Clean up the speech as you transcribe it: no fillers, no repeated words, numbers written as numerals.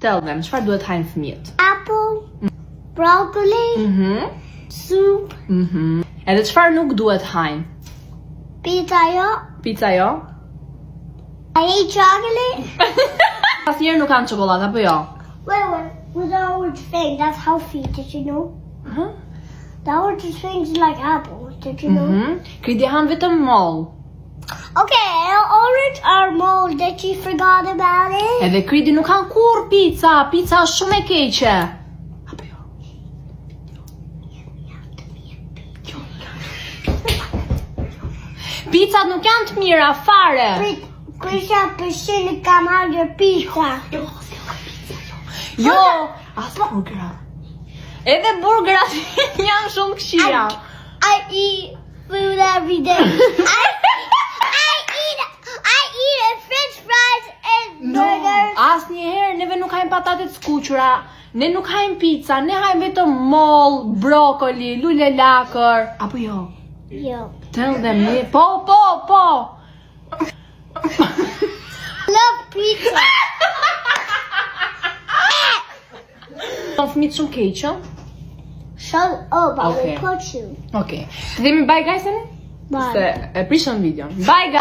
Tell them, çfarë duhet hajnë fëmijët? Apple, broccoli, soup, Edhe çfarë nuk duhet hajnë? pizza jo. Pizza jo? I hate chocolate. Asnjëherë nuk kanë çokoladë apo jo? Wait, with the orange thing, that's healthy, did you know? The orange thing's like apples, did you know? Kridi han vetëm moll. Okay, orange are mold that you forgot about it. Edhe Kridi nuk kanë kur pizza, pizza është shumë e keqe. Apo jo? Pizzat nuk janë të mira fare. Krisha përshin kam hangër pizza. Jo, as burgera. Edhe burgerat janë shumë këqija. I eat food every day. I eat French fries and burgers. Asnjëherë neve nuk hajmë patate të skuqura, ne nuk hajmë pizza, ne hajmë vetëm moll, brokoli, lule lakër, apo jo? Yo. Tell them, po. Love pizza. Në fëmijët shumë keq, ë? Shut up, I Okay. will punch you. Okej. Të themi bye guys tani? Bye. Se e prishëm videon. Bye guys.